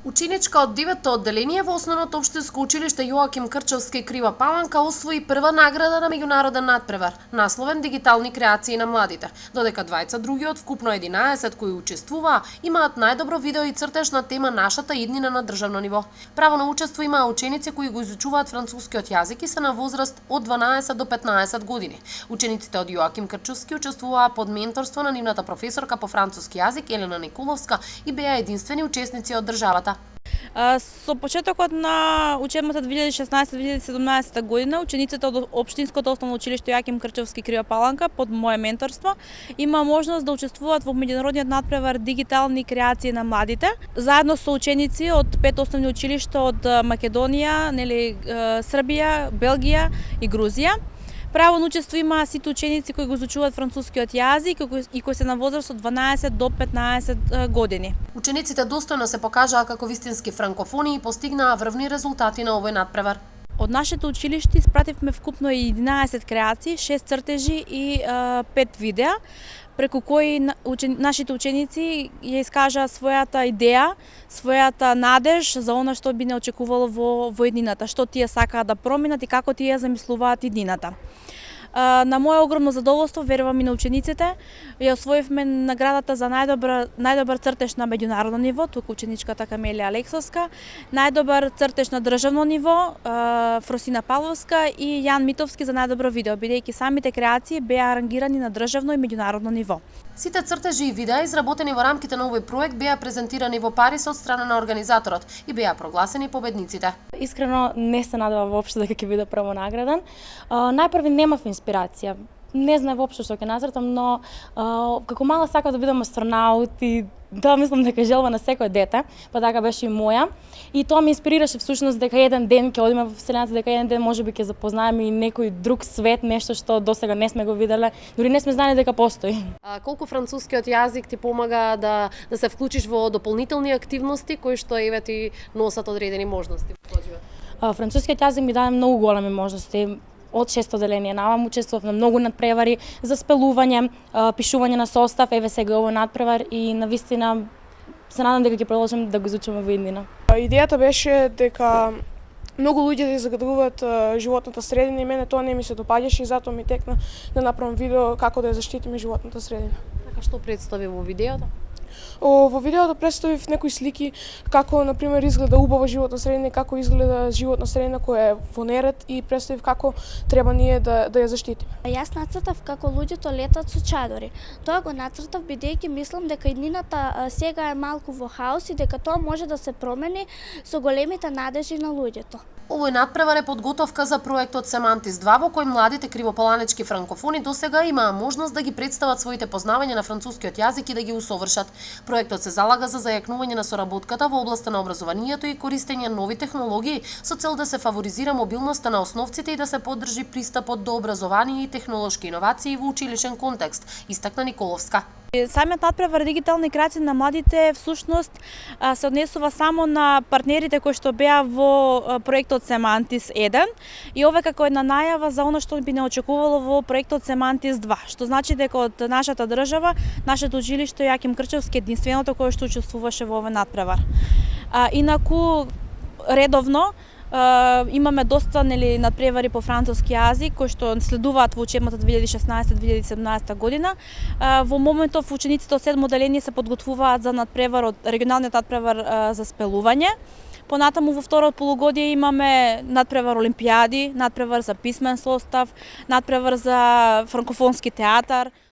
Ученичка од 9-то одделение во Основното општинско училиште Јоаким Крчевски Крива Паланка освои прва награда на меѓународен надпревар, насловен дигитални креации на младите, додека двајца други од вкупно 11 кои учествуваа имаат најдобро видео и цртеж на тема нашата иднина на државно ниво. Право на учество имаа ученици кои го изучуваат францускиот јазик и се на возраст од 12 до 15 години. Учениците од Јоаким Крчевски учествуваа под менторство на нивната професорка по француски јазик Елена Николовска и беа единствени учесници од државата. Со почетокот на учебната 2016-2017 година, учениците од Општинското основно училиште Јоаким Крчевски Крива Паланка под мое менторство има можност да учествуваат во меѓународниот надпревар дигитални креации на младите, заедно со ученици од 5 основни училишта од Македонија, Србија, Белгија и Грузија. Право на учество имаа сите ученици кои го изучуваат францускиот јазик и кои се на возраст од 12 до 15 години. Учениците достојно се покажаа како вистински франкофони и постигнаа врвни резултати на овој надпревар. Од нашето училиште испративме вкупно 11 креации, 6 цртежи и 5 видеа, преку кои нашите ученици ја искажаа својата идеја, својата надеж за она што би не очекувало во иднината, што тие сакаат да променат и како тие замислуваат иднината. На моје огромно задоволство, верувам и на учениците, ја освоивме наградата за најдобар цртеж на меѓународно ниво, туку ученичката Камелија Алексовска, најдобар цртеж на државно ниво, Фросина Павловска и Јан Митовски за најдобро видео, бидејќи самите креации беа рангирани на државно и меѓународно ниво. Сите цртежи и видеа изработени во рамките на овој проект беа презентирани во Париз од страна на организаторот и беа прогласени победниците. Искрено не се надева воопшто дека ќе биде прво награден. Најпрви немав инспирација. Не знае воопшто што ќе нацртам, но како мала сакав да бидам астронаут и тоа мислам дека желба на секој дете, па така беше и моја. И тоа ме инспирираше всушност дека еден ден ќе одиме во вселената, дека еден ден можеби ќе запознаеме и некој друг свет, нешто што досега не сме го виделе, дури не сме знали дека постои. Колку францускиот јазик ти помага да се вклучиш во дополнителни активности кои што еве ти носат одредени можности во живот? Францускиот јазик ми даде многу големи можности. Од 6 одделение навам учествував на многу надпревари за спелување, пишување на состав, еве сега овој надпревар и навистина се надам дека ќе продолжам да го изучувам во иднина. Идејата беше дека многу луѓе да загадуваат животната средина и мене тоа не ми се допаѓаше и затоа ми текна да направам видео како да ја заштитиме животната средина. Така што представи во видеото? Во видеото представив некои слики како на пример изгледа убава животна средина и како изгледа животна средина која е во неред и представив како треба ние да ја заштитиме. Јас нацртав како луѓето летат со чадори. Тоа го нацртав бидејќи мислам дека иднината сега е малку во хаос и дека тоа може да се промени со големите надежи на луѓето. Овој надпревар е подготовка за проектот Семантис 2 во кој младите кривопаланечки франкофони досега имаа можност да ги представат своите познавања на францускиот јазик и да ги усовршат. Проектот се залага за зајакнување на соработката во областа на образованието и користење нови технологии со цел да се фаворизира мобилноста на основците и да се поддржи пристапот до образование и технолошки иновации во училишен контекст, истакна Николовска. Самиот надпревар дигитални креации на младите всушност се однесува само на партнерите кои што беа во проектот Семантис 1 и ова како една најава за она што би не очекувало во проектот Семантис 2, што значи дека од нашата држава, нашето училиште Јоаким Крчевски единственото кое што учествуваше во овој надпревар. Инаку редовно имаме доста надпревари по француски јазик кои што следуваат во учебната 2016-2017 година. Во моментов учениците од 7 одделение се подготвуваат за надпревар регионалниот надпревар за спелување. Понатаму во второто полугодие имаме надпревар олимпијади, надпревар за писмен состав, надпревар за франкофонски театар.